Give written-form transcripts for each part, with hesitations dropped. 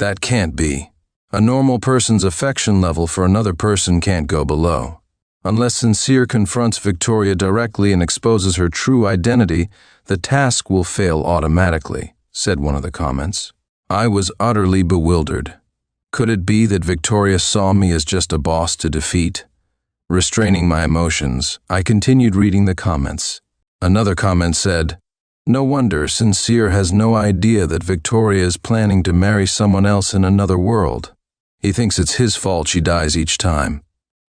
That can't be. A normal person's affection level for another person can't go below. Unless Sincere confronts Victoria directly and exposes her true identity, the task will fail automatically, said one of the comments. I was utterly bewildered. Could it be that Victoria saw me as just a boss to defeat? Restraining my emotions, I continued reading the comments. Another comment said, "No wonder Sincere has no idea that Victoria is planning to marry someone else in another world. He thinks it's his fault she dies each time.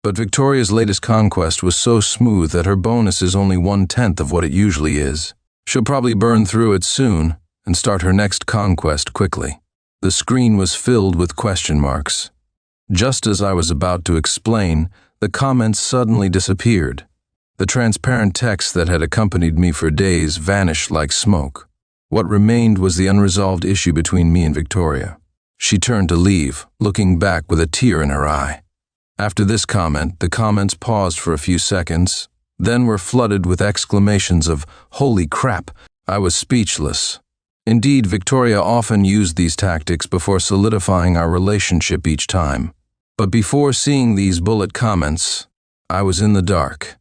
But Victoria's latest conquest was so smooth that her bonus is only 1/10 of what it usually is. She'll probably burn through it soon and start her next conquest quickly." The screen was filled with question marks. Just as I was about to explain, the comments suddenly disappeared. The transparent text that had accompanied me for days vanished like smoke. What remained was the unresolved issue between me and Victoria. She turned to leave, looking back with a tear in her eye. After this comment, the comments paused for a few seconds, then were flooded with exclamations of, "Holy crap!" I was speechless. Indeed, Victoria often used these tactics before solidifying our relationship each time. But before seeing these bullet comments, I was in the dark.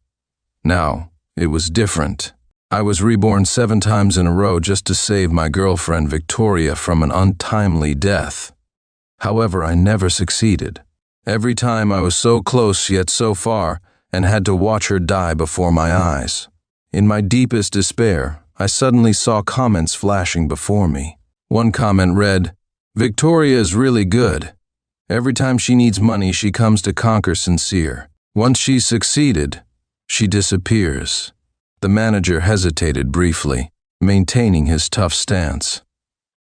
Now, it was different. I was reborn 7 times in a row just to save my girlfriend Victoria from an untimely death. However, I never succeeded. Every time I was so close yet so far, and had to watch her die before my eyes. In my deepest despair, I suddenly saw comments flashing before me. One comment read, "Victoria is really good. Every time she needs money, she comes to conquer Sincere. Once she's succeeded, she disappears." The manager hesitated briefly, maintaining his tough stance.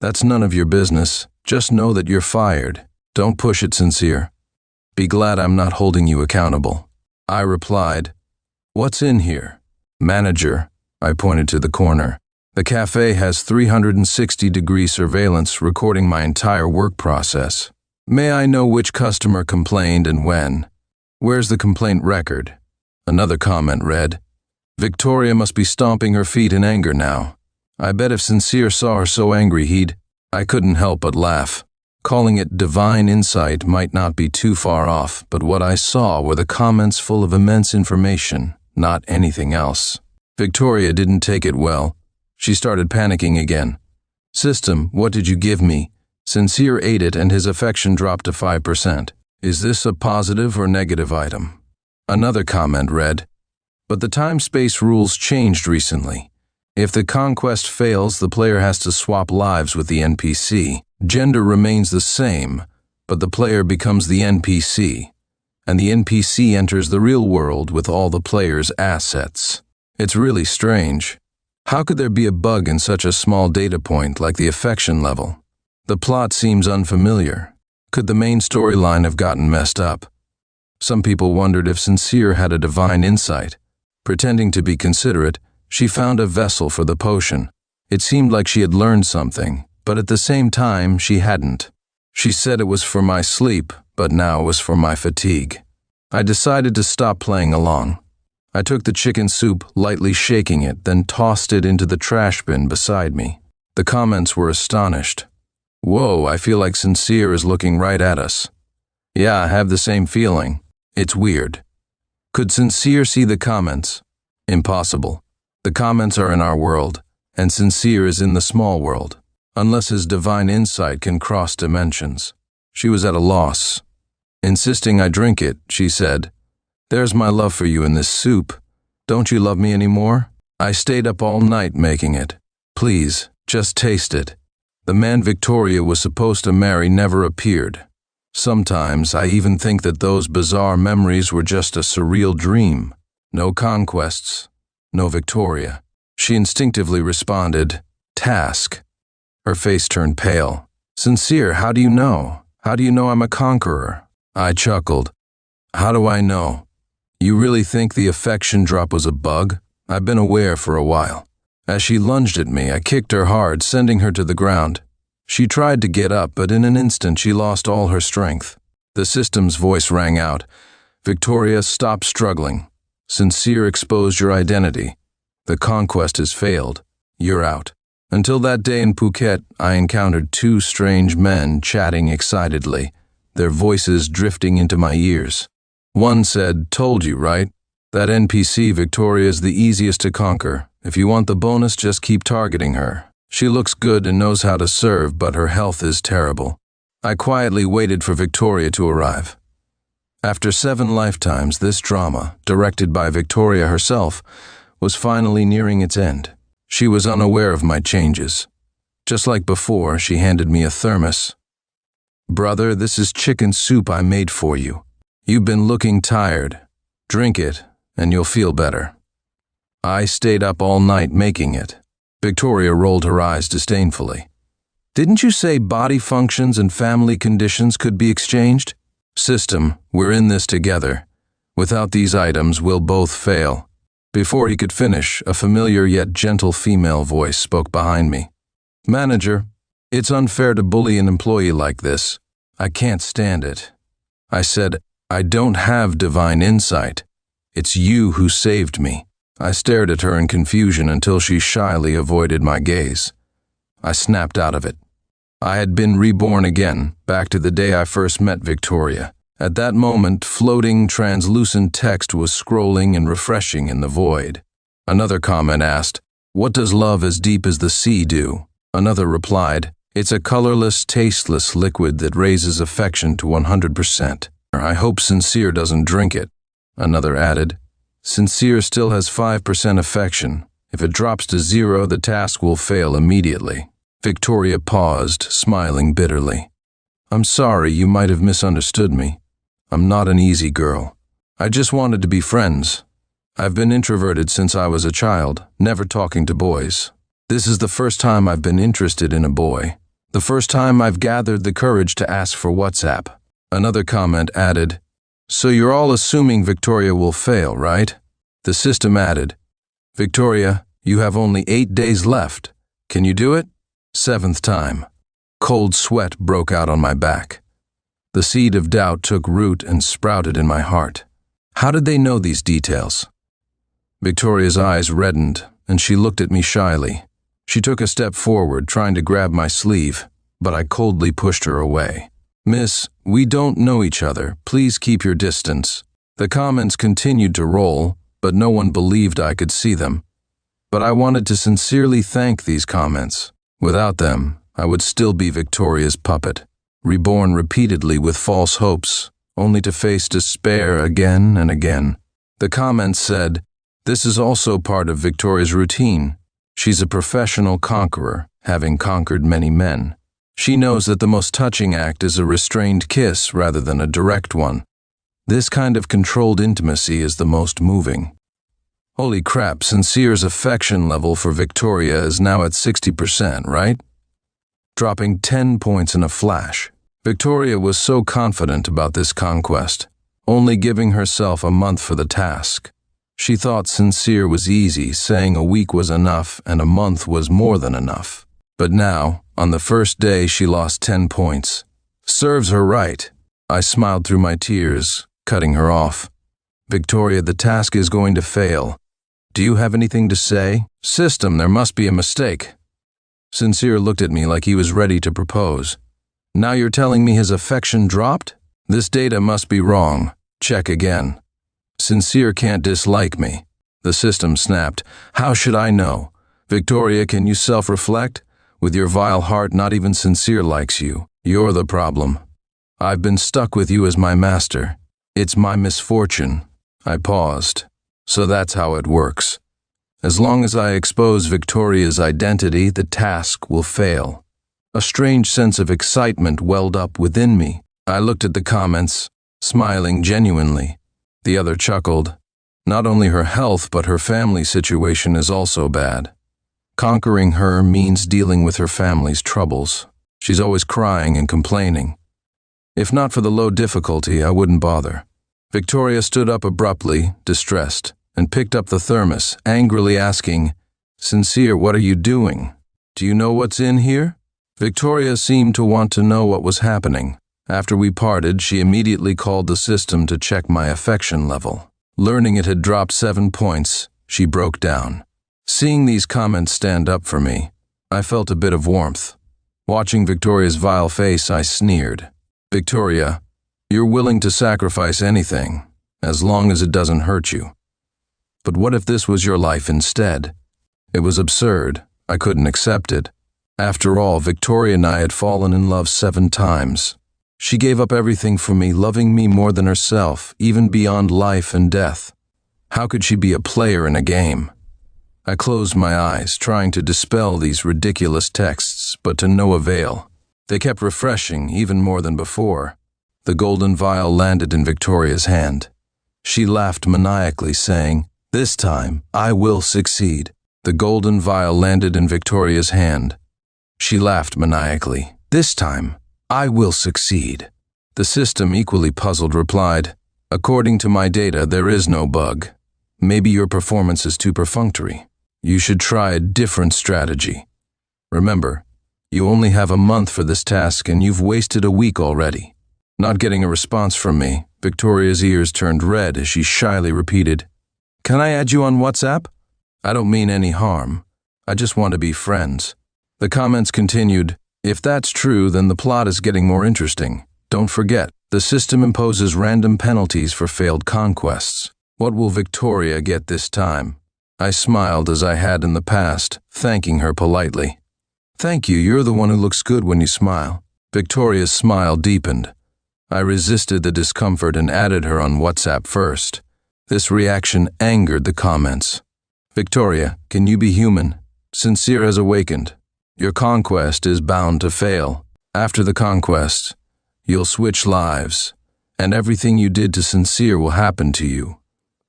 "That's none of your business. Just know that you're fired. Don't push it, Sincere. Be glad I'm not holding you accountable." I replied, "What's in here?" "Manager," I pointed to the corner. "The cafe has 360-degree surveillance recording my entire work process. May I know which customer complained and when? Where's the complaint record?" Another comment read, "Victoria must be stomping her feet in anger now. I bet if Sincere saw her so angry he'd—" I couldn't help but laugh. Calling it divine insight might not be too far off, but what I saw were the comments full of immense information, not anything else. Victoria didn't take it well. She started panicking again. "System, what did you give me? Sincere ate it and his affection dropped to 5%. Is this a positive or negative item?" Another comment read, "But the time-space rules changed recently. If the conquest fails, the player has to swap lives with the NPC. Gender remains the same, but the player becomes the NPC, and the NPC enters the real world with all the player's assets. It's really strange. How could there be a bug in such a small data point like the affection level? The plot seems unfamiliar. Could the main storyline have gotten messed up?" Some people wondered if Sincere had a divine insight. Pretending to be considerate, she found a vessel for the potion. It seemed like she had learned something, but at the same time she hadn't. She said it was for my sleep, but now it was for my fatigue. I decided to stop playing along. I took the chicken soup, lightly shaking it, then tossed it into the trash bin beside me. The comments were astonished. "Whoa, I feel like Sincere is looking right at us." "Yeah, I have the same feeling. It's weird." Could Sincere see the comments? Impossible. The comments are in our world, and Sincere is in the small world, unless his divine insight can cross dimensions. She was at a loss. Insisting I drink it, she said, "There's my love for you in this soup. Don't you love me anymore? I stayed up all night making it. Please, just taste it." The man Victoria was supposed to marry never appeared. Sometimes I even think that those bizarre memories were just a surreal dream. No conquests, no Victoria. She instinctively responded, "Task." Her face turned pale. "Sincere, how do you know? How do you know I'm a conqueror?" I chuckled. "How do I know? You really think the affection drop was a bug? I've been aware for a while." As she lunged at me, I kicked her hard, sending her to the ground. She tried to get up, but in an instant she lost all her strength. The system's voice rang out. "Victoria, stop struggling. Sincere exposed your identity. The conquest has failed. You're out." Until that day in Phuket, I encountered two strange men chatting excitedly, their voices drifting into my ears. One said, "Told you, right? That NPC Victoria is the easiest to conquer. If you want the bonus, just keep targeting her. She looks good and knows how to serve, but her health is terrible." I quietly waited for Victoria to arrive. After 7 lifetimes, this drama, directed by Victoria herself, was finally nearing its end. She was unaware of my changes. Just like before, she handed me a thermos. "Brother, this is chicken soup I made for you. You've been looking tired. Drink it, and you'll feel better." I stayed up all night making it. Victoria rolled her eyes disdainfully. "Didn't you say body functions and family conditions could be exchanged?" "System, we're in this together. Without these items, we'll both fail." Before he could finish, a familiar yet gentle female voice spoke behind me. "Manager, it's unfair to bully an employee like this. I can't stand it." I said, "I don't have divine insight. It's you who saved me." I stared at her in confusion until she shyly avoided my gaze. I snapped out of it. I had been reborn again, back to the day I first met Victoria. At that moment, floating, translucent text was scrolling and refreshing in the void. Another comment asked, "What does love as deep as the sea do?" Another replied, "It's a colorless, tasteless liquid that raises affection to 100%. I hope Sincere doesn't drink it." Another added, "Sincere still has 5% affection. If it drops to 0, the task will fail immediately." Victoria paused, smiling bitterly. "I'm sorry, you might have misunderstood me. I'm not an easy girl. I just wanted to be friends. I've been introverted since I was a child, never talking to boys. This is the first time I've been interested in a boy. The first time I've gathered the courage to ask for WhatsApp." Another comment added, "So you're all assuming Victoria will fail, right?" The system added, "Victoria, you have only 8 days left. Can you do it?" 7th time. Cold sweat broke out on my back. The seed of doubt took root and sprouted in my heart. How did they know these details? Victoria's eyes reddened, and she looked at me shyly. She took a step forward, trying to grab my sleeve, but I coldly pushed her away. "Miss, we don't know each other. Please keep your distance." The comments continued to roll, but no one believed I could see them. But I wanted to sincerely thank these comments. Without them, I would still be Victoria's puppet, reborn repeatedly with false hopes, only to face despair again and again. The comments said, "This is also part of Victoria's routine. She's a professional conqueror, having conquered many men. She knows that the most touching act is a restrained kiss rather than a direct one. This kind of controlled intimacy is the most moving." Holy crap, Sincere's affection level for Victoria is now at 60%, right? Dropping 10 points in a flash. Victoria was so confident about this conquest, only giving herself a month for the task. She thought Sincere was easy, saying a week was enough and a month was more than enough. But now, on the first day, she lost 10 points. Serves her right. I smiled through my tears, cutting her off. "Victoria, the task is going to fail. Do you have anything to say?" "System, there must be a mistake." Sincere looked at me like he was ready to propose. "Now you're telling me his affection dropped? This data must be wrong. Check again." "Sincere can't dislike me." The system snapped. "How should I know? Victoria, can you self-reflect? With your vile heart, not even Sincere likes you. You're the problem. I've been stuck with you as my master. It's my misfortune." I paused. "So that's how it works. As long as I expose Victoria's identity, the task will fail." A strange sense of excitement welled up within me. I looked at the comments, smiling genuinely. The other chuckled. Not only her health, but her family situation is also bad. Conquering her means dealing with her family's troubles. She's always crying and complaining. If not for the low difficulty, I wouldn't bother. Victoria stood up abruptly, distressed, and picked up the thermos, angrily asking, "Sincere, what are you doing? Do you know what's in here?" Victoria seemed to want to know what was happening. After we parted, she immediately called the system to check my affection level. Learning it had dropped 7 points, she broke down. Seeing these comments stand up for me, I felt a bit of warmth. Watching Victoria's vile face, I sneered. Victoria, you're willing to sacrifice anything, as long as it doesn't hurt you. But what if this was your life instead? It was absurd. I couldn't accept it. After all, Victoria and I had fallen in love 7 times. She gave up everything for me, loving me more than herself, even beyond life and death. How could she be a player in a game? I closed my eyes, trying to dispel these ridiculous texts, but to no avail. They kept refreshing, even more than before. The golden vial landed in Victoria's hand. She laughed maniacally, saying, "This time, I will succeed." The golden vial landed in Victoria's hand. She laughed maniacally. "This time, I will succeed." The system, equally puzzled, replied, "According to my data, there is no bug. Maybe your performance is too perfunctory. You should try a different strategy. Remember, you only have a month for this task and you've wasted a week already." Not getting a response from me, Victoria's ears turned red as she shyly repeated, "Can I add you on WhatsApp?" "I don't mean any harm. I just want to be friends." The comments continued, "If that's true, then the plot is getting more interesting. Don't forget, the system imposes random penalties for failed conquests. What will Victoria get this time?" I smiled as I had in the past, thanking her politely. "Thank you, you're the one who looks good when you smile." Victoria's smile deepened. I resisted the discomfort and added her on WhatsApp first. This reaction angered the comments. "Victoria, can you be human? Sincere has awakened. Your conquest is bound to fail. After the conquest, you'll switch lives, and everything you did to Sincere will happen to you.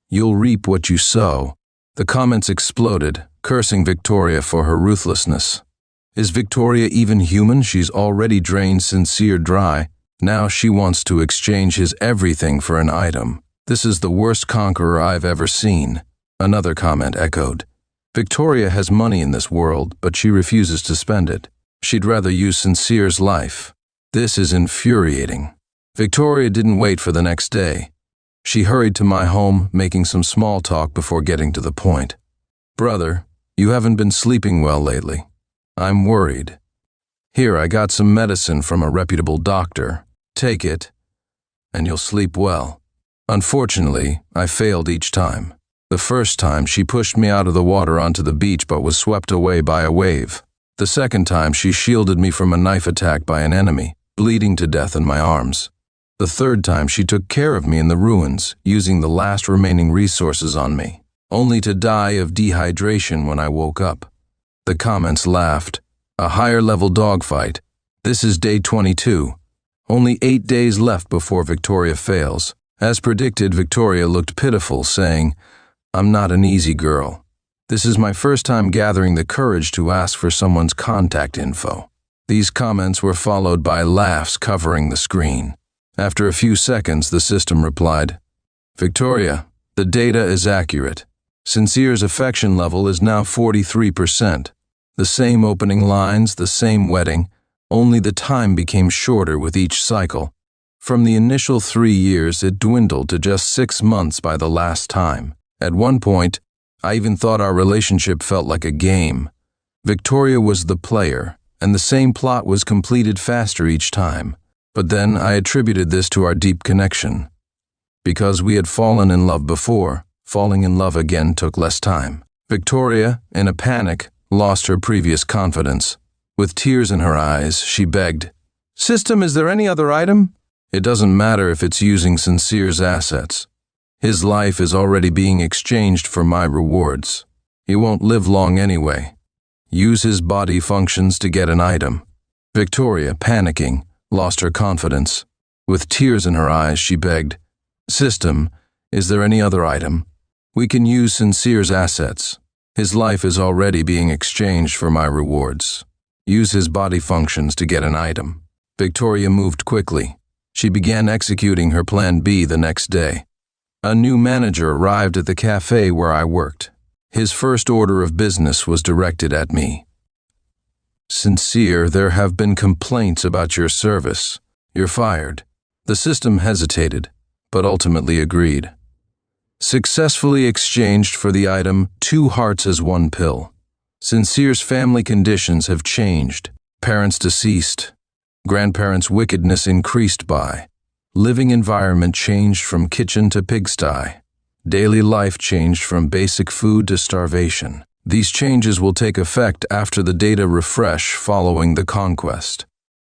You'll reap what you sow." The comments exploded, cursing Victoria for her ruthlessness. Is Victoria even human? She's already drained Sincere dry. Now she wants to exchange his everything for an item. This is the worst conqueror I've ever seen. Another comment echoed. Victoria has money in this world, but she refuses to spend it. She'd rather use Sincere's life. This is infuriating. Victoria didn't wait for the next day. She hurried to my home, making some small talk before getting to the point. "Brother, you haven't been sleeping well lately. I'm worried. Here, I got some medicine from a reputable doctor. Take it, and you'll sleep well." Unfortunately, I failed each time. The first time, she pushed me out of the water onto the beach but was swept away by a wave. The second time, she shielded me from a knife attack by an enemy, bleeding to death in my arms. The third time, she took care of me in the ruins, using the last remaining resources on me, only to die of dehydration when I woke up. The comments laughed. A higher-level dogfight. This is day 22. Only 8 days left before Victoria fails. As predicted, Victoria looked pitiful, saying, "I'm not an easy girl. This is my first time gathering the courage to ask for someone's contact info." These comments were followed by laughs covering the screen. After a few seconds, the system replied, "Victoria, the data is accurate. Sincere's affection level is now 43%. The same opening lines, the same wedding, only the time became shorter with each cycle. From the initial 3 years, it dwindled to just 6 months by the last time. At one point, I even thought our relationship felt like a game. Victoria was the player, and the same plot was completed faster each time. But then I attributed this to our deep connection. Because we had fallen in love before, falling in love again took less time. Victoria, in a panic, lost her previous confidence. With tears in her eyes, she begged, "System, is there any other item?" "It doesn't matter if it's using Sincere's assets. His life is already being exchanged for my rewards. He won't live long anyway. Use his body functions to get an item." Victoria, panicking, lost her confidence. With tears in her eyes, she begged, "System, is there any other item? We can use Sincere's assets. His life is already being exchanged for my rewards. Use his body functions to get an item." Victoria moved quickly. She began executing her plan B the next day. A new manager arrived at the cafe where I worked. His first order of business was directed at me. "Sincere, there have been complaints about your service. You're fired." The system hesitated, but ultimately agreed. "Successfully exchanged for the item 2 hearts as 1 pill. Sincere's family conditions have changed. Parents deceased. Grandparents' wickedness increased by. Living environment changed from kitchen to pigsty. Daily life changed from basic food to starvation. These changes will take effect after the data refresh following the conquest.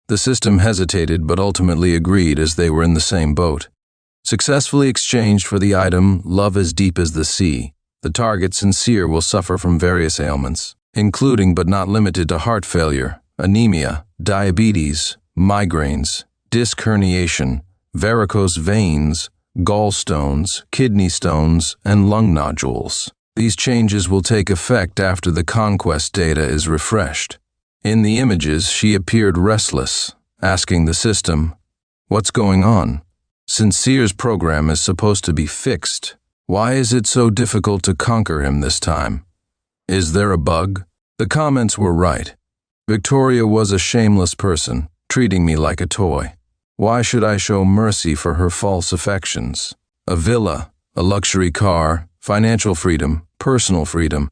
The system hesitated but ultimately agreed as they were in the same boat. Successfully exchanged for the item Love as Deep as the Sea, the target Sincere will suffer from various ailments, including but not limited to heart failure, anemia, diabetes, migraines, disc herniation, varicose veins, gallstones, kidney stones, and lung nodules. These changes will take effect after the conquest data is refreshed. In the images, she appeared restless, asking the system, "What's going on? Sincere's program is supposed to be fixed. Why is it so difficult to conquer him this time? Is there a bug?" The comments were right. Victoria was a shameless person, treating me like a toy. Why should I show mercy for her false affections? A villa, a luxury car, financial freedom, personal freedom.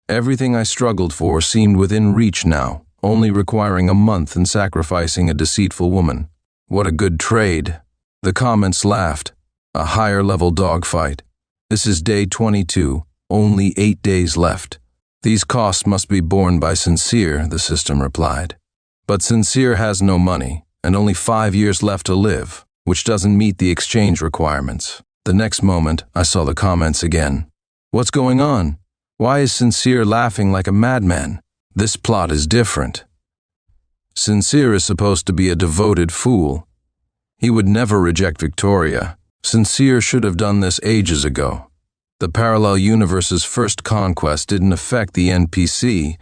Everything I struggled for seemed within reach now, only requiring a month and sacrificing a deceitful woman. What a good trade. The comments laughed. A higher-level dogfight. This is day 22, only 8 days left. These costs must be borne by Sincere, the system replied. But Sincere has no money, and only 5 years left to live, which doesn't meet the exchange requirements. The next moment, I saw the comments again. What's going on? Why is Sincere laughing like a madman? This plot is different. Sincere is supposed to be a devoted fool. He would never reject Victoria. Sincere should have done this ages ago. The parallel universe's first conquest didn't affect the NPC,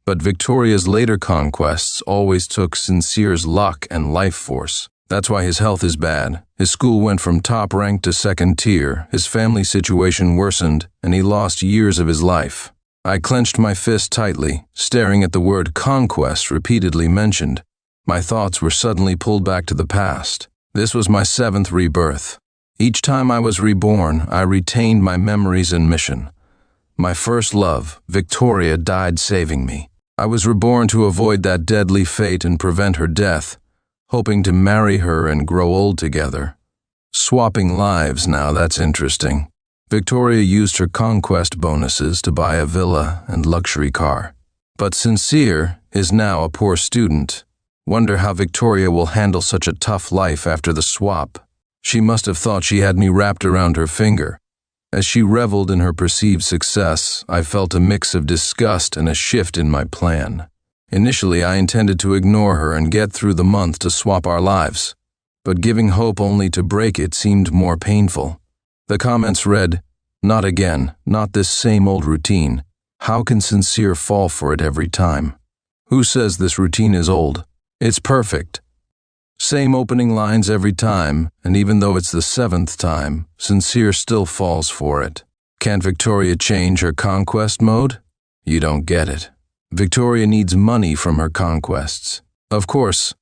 but Victoria's later conquests always took Sincere's luck and life force. That's why his health is bad. His school went from top rank to second tier, his family situation worsened, and he lost years of his life. I clenched my fist tightly, staring at the word conquest repeatedly mentioned. My thoughts were suddenly pulled back to the past. This was my 7th rebirth. Each time I was reborn, I retained my memories and mission. My first love, Victoria, died saving me. I was reborn to avoid that deadly fate and prevent her death, hoping to marry her and grow old together. Swapping lives now, that's interesting. Victoria used her conquest bonuses to buy a villa and luxury car. But Sincere is now a poor student. Wonder how Victoria will handle such a tough life after the swap. She must have thought she had me wrapped around her finger. As she reveled in her perceived success, I felt a mix of disgust and a shift in my plan. Initially, I intended to ignore her and get through the month to swap our lives. But giving hope only to break it seemed more painful. The comments read, "Not again, not this same old routine. How can Sincere fall for it every time? Who says this routine is old? It's perfect. Same opening lines every time, and even though it's the 7th time, Sincere still falls for it. Can't Victoria change her conquest mode? You don't get it. Victoria needs money from her conquests. Of course,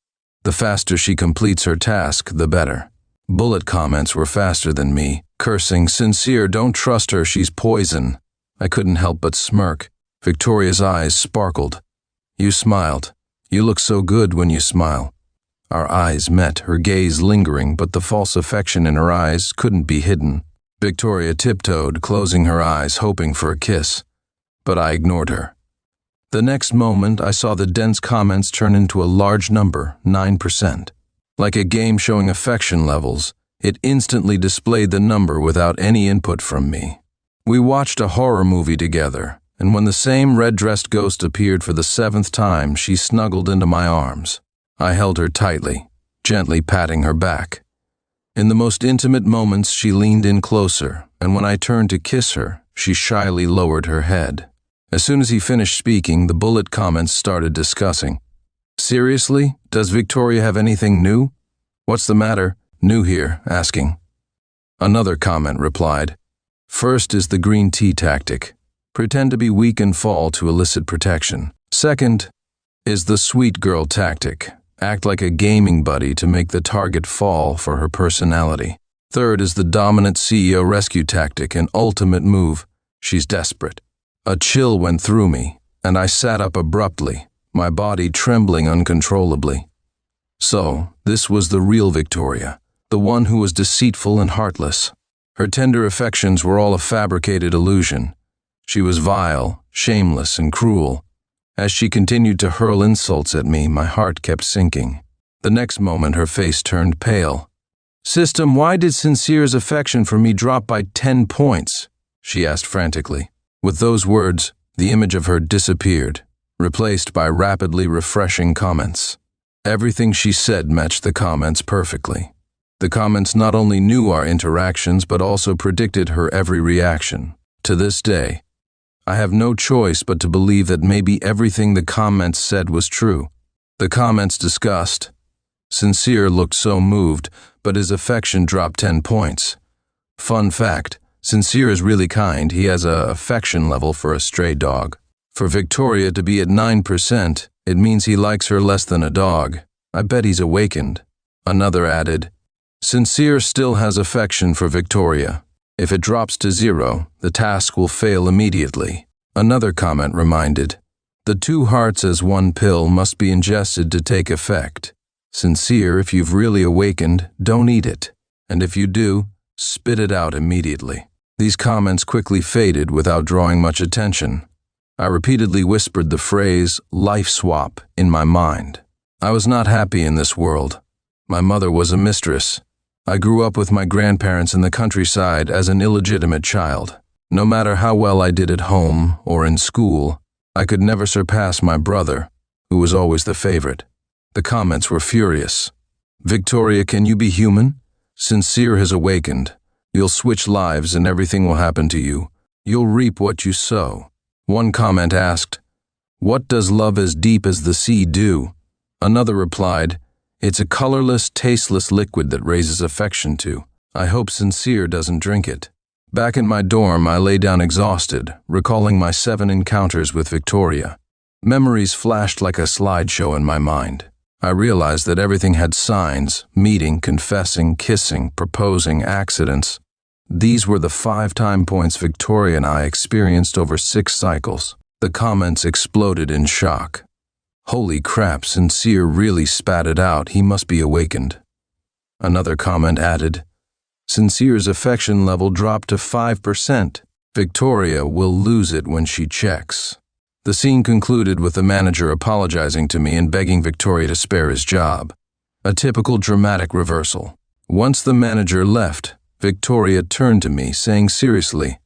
the faster she completes her task, the better." Bullet comments were faster than me, cursing, "Sincere, don't trust her, she's poison." I couldn't help but smirk. Victoria's eyes sparkled. "You smiled. You look so good when you smile." Our eyes met, her gaze lingering, but the false affection in her eyes couldn't be hidden. Victoria tiptoed, closing her eyes, hoping for a kiss. But I ignored her. The next moment, I saw the dense comments turn into a large number, 9%. Like a game showing affection levels, it instantly displayed the number without any input from me. We watched a horror movie together, and when the same red-dressed ghost appeared for the 7th time, she snuggled into my arms. I held her tightly, gently patting her back. In the most intimate moments, she leaned in closer, and when I turned to kiss her, she shyly lowered her head. As soon as he finished speaking, the bullet comments started discussing. "Seriously? Does Victoria have anything new? What's the matter?" New here, asking. Another comment replied, "First is the green tea tactic. Pretend to be weak and fall to elicit protection. Second is the sweet girl tactic. Act like a gaming buddy to make the target fall for her personality. Third is the dominant CEO rescue tactic, an ultimate move. She's desperate." A chill went through me. and I sat up abruptly, my body trembling uncontrollably. So, this was the real Victoria, the one who was deceitful and heartless. Her tender affections were all a fabricated illusion. She was vile, shameless, and cruel. As she continued to hurl insults at me, my heart kept sinking. The next moment, her face turned pale. "System, why did Sincere's affection for me drop by 10 points?" she asked frantically. With those words, the image of her disappeared, replaced by rapidly refreshing comments. Everything she said matched the comments perfectly. The comments not only knew our interactions but also predicted her every reaction. To this day, I have no choice but to believe that maybe everything the comments said was true. The comments discussed, Sincere looked so moved, but his affection dropped 10 points. Fun fact, Sincere is really kind. He has a affection level for a stray dog. For Victoria to be at 9%, it means he likes her less than a dog. I bet he's awakened. Another added, Sincere still has affection for Victoria. If it drops to 0, the task will fail immediately. Another comment reminded, the 2 hearts as 1 pill must be ingested to take effect. Sincere, if you've really awakened, don't eat it. And if you do, spit it out immediately. These comments quickly faded without drawing much attention. I repeatedly whispered the phrase, life swap, in my mind. I was not happy in this world. My mother was a mistress. I grew up with my grandparents in the countryside as an illegitimate child. No matter how well I did at home or in school, I could never surpass my brother, who was always the favorite. The comments were furious. Victoria, can you be human? Sincere has awakened. You'll switch lives and everything will happen to you. You'll reap what you sow. One comment asked, what does love as deep as the sea do? Another replied, it's a colorless, tasteless liquid that raises affection to. I hope Sincere doesn't drink it. Back in my dorm, I lay down exhausted, recalling my 7 encounters with Victoria. Memories flashed like a slideshow in my mind. I realized that everything had signs: meeting, confessing, kissing, proposing, accidents. These were the 5 time points Victoria and I experienced over 6 cycles. The comments exploded in shock. Holy crap, Sincere really spat it out. He must be awakened. Another comment added, Sincere's affection level dropped to 5%. Victoria will lose it when she checks. The scene concluded with the manager apologizing to me and begging Victoria to spare his job. A typical dramatic reversal. Once the manager left, Victoria turned to me, saying seriously,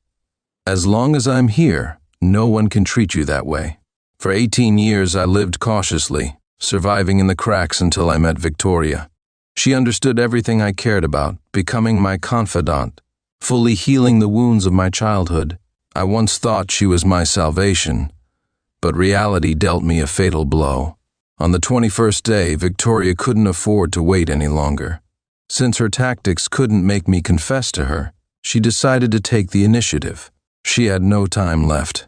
as long as I'm here, no one can treat you that way. For 18 years I lived cautiously, surviving in the cracks until I met Victoria. She understood everything I cared about, becoming my confidant, fully healing the wounds of my childhood. I once thought she was my salvation, but reality dealt me a fatal blow. On the 21st day, Victoria couldn't afford to wait any longer. Since her tactics couldn't make me confess to her, she decided to take the initiative. She had no time left.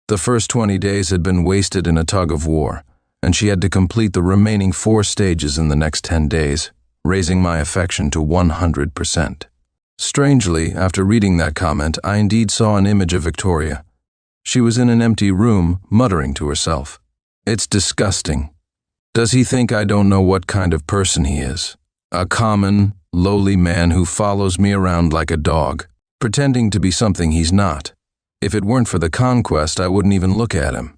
The first 20 days had been wasted in a tug-of-war, and she had to complete the remaining 4 stages in the next 10 days, raising my affection to 100%. Strangely, after reading that comment, I indeed saw an image of Victoria. She was in an empty room, muttering to herself. It's disgusting. Does he think I don't know what kind of person he is? A common, lowly man who follows me around like a dog, pretending to be something he's not. If it weren't for the conquest, I wouldn't even look at him.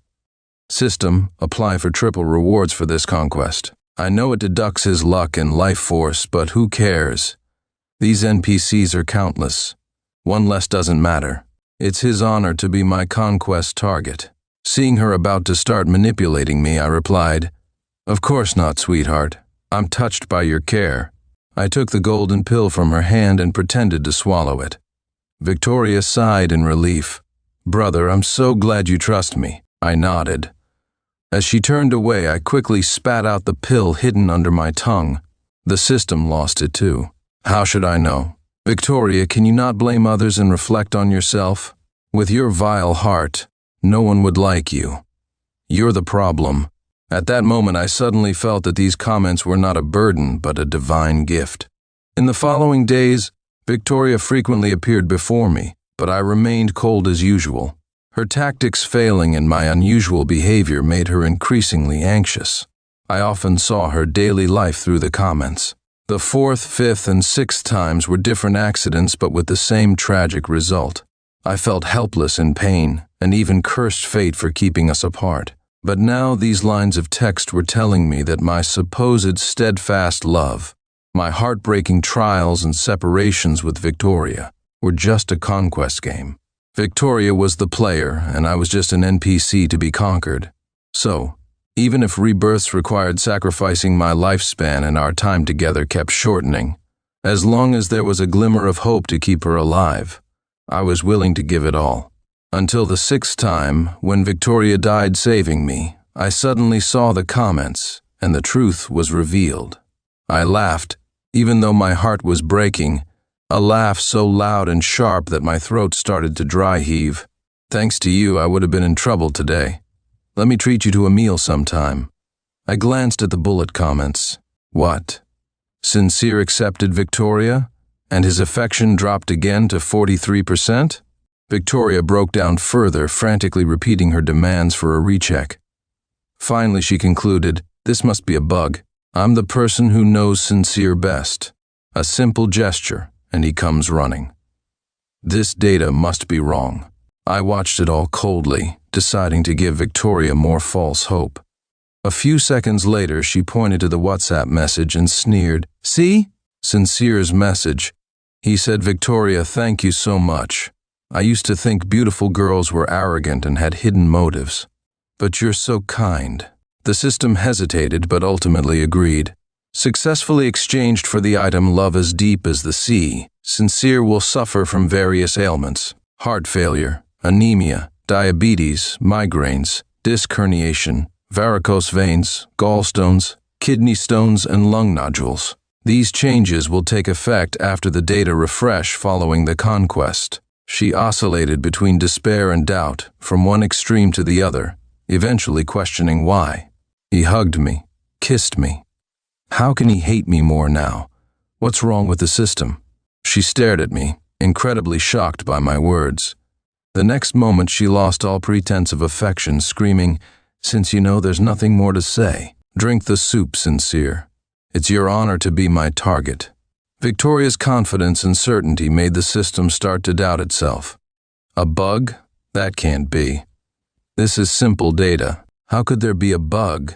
System, apply for triple rewards for this conquest. I know it deducts his luck and life force, but who cares? These NPCs are countless. One less doesn't matter. It's his honor to be my conquest target. Seeing her about to start manipulating me, I replied, of course not, sweetheart. I'm touched by your care. I took the golden pill from her hand and pretended to swallow it. Victoria sighed in relief. Brother, I'm so glad you trust me. I nodded. As she turned away, I quickly spat out the pill hidden under my tongue. The system lost it too. How should I know? Victoria, can you not blame others and reflect on yourself? With your vile heart, no one would like you. You're the problem. At that moment, I suddenly felt that these comments were not a burden, but a divine gift. In the following days, Victoria frequently appeared before me, but I remained cold as usual. Her tactics failing and my unusual behavior made her increasingly anxious. I often saw her daily life through the comments. The fourth, fifth, and sixth times were different accidents but with the same tragic result. I felt helpless in pain and even cursed fate for keeping us apart. But now these lines of text were telling me that my supposed steadfast love, my heartbreaking trials and separations with Victoria, were just a conquest game. Victoria was the player, and I was just an NPC to be conquered. So, even if rebirths required sacrificing my lifespan and our time together kept shortening, as long as there was a glimmer of hope to keep her alive, I was willing to give it all. Until the sixth time, when Victoria died saving me, I suddenly saw the comments, and the truth was revealed. I laughed, even though my heart was breaking, a laugh so loud and sharp that my throat started to dry heave. Thanks to you, I would have been in trouble today. Let me treat you to a meal sometime. I glanced at the bullet comments. What? Sincere accepted Victoria, and his affection dropped again to 43%? Victoria broke down further, frantically repeating her demands for a recheck. Finally, she concluded, this must be a bug. I'm the person who knows Sincere best. A simple gesture, and he comes running. This data must be wrong. I watched it all coldly, deciding to give Victoria more false hope. A few seconds later, she pointed to the WhatsApp message and sneered. See? Sincere's message. He said, Victoria, thank you so much. I used to think beautiful girls were arrogant and had hidden motives. But you're so kind. The system hesitated but ultimately agreed. Successfully exchanged for the item love as deep as the sea, Sincere will suffer from various ailments: heart failure, anemia, diabetes, migraines, disc herniation, varicose veins, gallstones, kidney stones, and lung nodules. These changes will take effect after the data refresh following the conquest. She oscillated between despair and doubt, from one extreme to the other, eventually questioning why. He hugged me, kissed me. How can he hate me more now? What's wrong with the system? She stared at me, incredibly shocked by my words. The next moment she lost all pretense of affection, screaming, Since you know there's nothing more to say, drink the soup, Sincere. It's your honor to be my target. Victoria's confidence and certainty made the system start to doubt itself. A bug? That can't be. This is simple data. How could there be a bug?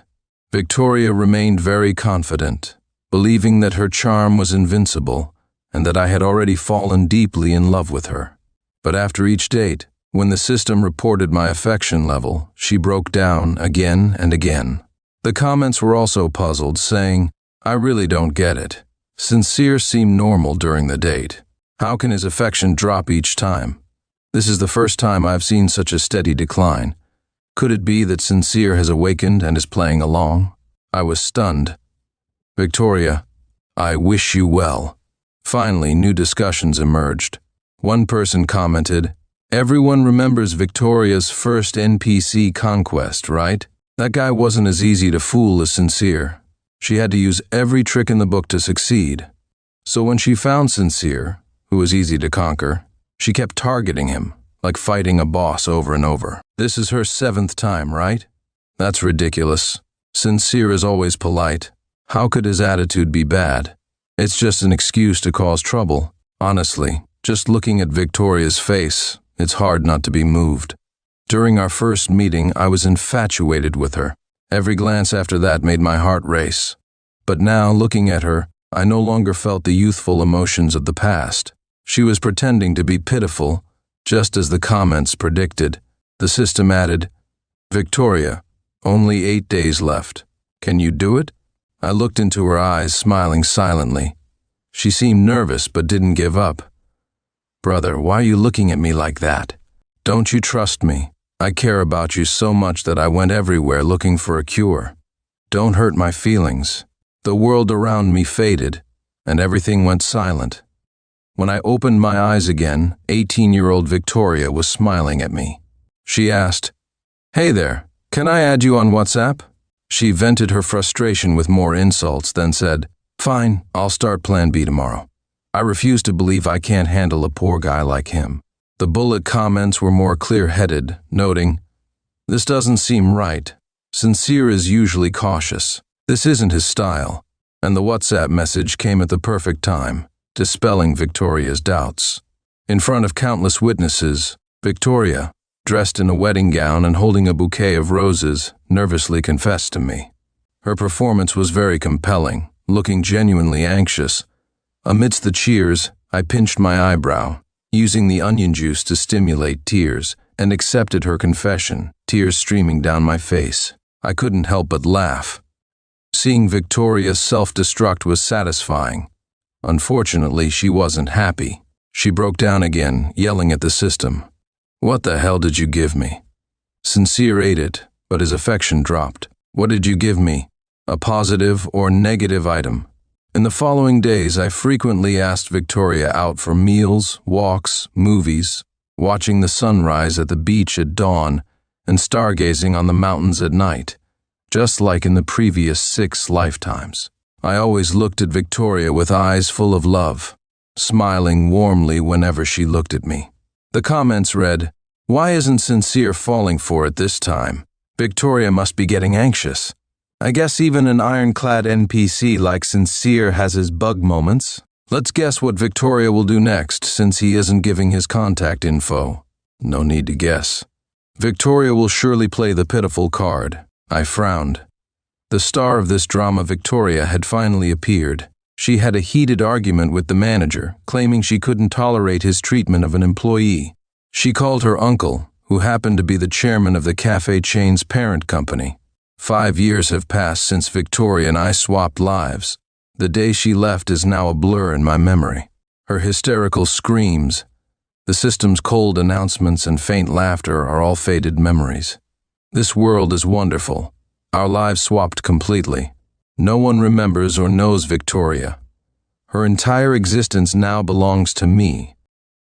Victoria remained very confident, believing that her charm was invincible and that I had already fallen deeply in love with her. But after each date, when the system reported my affection level, she broke down again and again. The comments were also puzzled, saying, I really don't get it. Sincere seemed normal during the date. How can his affection drop each time? This is the first time I've seen such a steady decline. Could it be that Sincere has awakened and is playing along? I was stunned. Victoria, I wish you well. Finally, new discussions emerged. One person commented, Everyone remembers Victoria's first NPC conquest, right? That guy wasn't as easy to fool as Sincere. She had to use every trick in the book to succeed. So when she found Sincere, who was easy to conquer, she kept targeting him, like fighting a boss over and over. This is her 7th time, right? That's ridiculous. Sincere is always polite. How could his attitude be bad? It's just an excuse to cause trouble. Honestly, just looking at Victoria's face, it's hard not to be moved. During our first meeting, I was infatuated with her. Every glance after that made my heart race. But now, looking at her, I no longer felt the youthful emotions of the past. She was pretending to be pitiful, just as the comments predicted. The system added, Victoria, only 8 days left. Can you do it? I looked into her eyes, smiling silently. She seemed nervous but didn't give up. Brother, why are you looking at me like that? Don't you trust me? I care about you so much that I went everywhere looking for a cure. Don't hurt my feelings. The world around me faded, and everything went silent. When I opened my eyes again, 18-year-old Victoria was smiling at me. She asked, Hey there, can I add you on WhatsApp? She vented her frustration with more insults, then said, Fine, I'll start Plan B tomorrow. I refuse to believe I can't handle a poor guy like him. The bullet comments were more clear-headed, noting, "This doesn't seem right. Sincere is usually cautious. This isn't his style." And the WhatsApp message came at the perfect time, dispelling Victoria's doubts. In front of countless witnesses, Victoria, dressed in a wedding gown and holding a bouquet of roses, nervously confessed to me. Her performance was very compelling, looking genuinely anxious. Amidst the cheers, I pinched my eyebrow, using the onion juice to stimulate tears, and accepted her confession, tears streaming down my face. I couldn't help but laugh. Seeing Victoria's self-destruct was satisfying. Unfortunately, she wasn't happy. She broke down again, yelling at the system. "What the hell did you give me?" Sincere ate it, but his affection dropped. "What did you give me? A positive or negative item?" In the following days, I frequently asked Victoria out for meals, walks, movies, watching the sunrise at the beach at dawn, and stargazing on the mountains at night, just like in the previous 6 lifetimes. I always looked at Victoria with eyes full of love, smiling warmly whenever she looked at me. The comments read, "Why isn't Sincere falling for it this time? Victoria must be getting anxious. I guess even an ironclad NPC like Sincere has his bug moments. Let's guess what Victoria will do next since he isn't giving his contact info." No need to guess. Victoria will surely play the pitiful card. I frowned. The star of this drama, Victoria, had finally appeared. She had a heated argument with the manager, claiming she couldn't tolerate his treatment of an employee. She called her uncle, who happened to be the chairman of the cafe chain's parent company. 5 years have passed since Victoria and I swapped lives. The day she left is now a blur in my memory. Her hysterical screams, the system's cold announcements and faint laughter are all faded memories. This world is wonderful. Our lives swapped completely. No one remembers or knows Victoria. Her entire existence now belongs to me,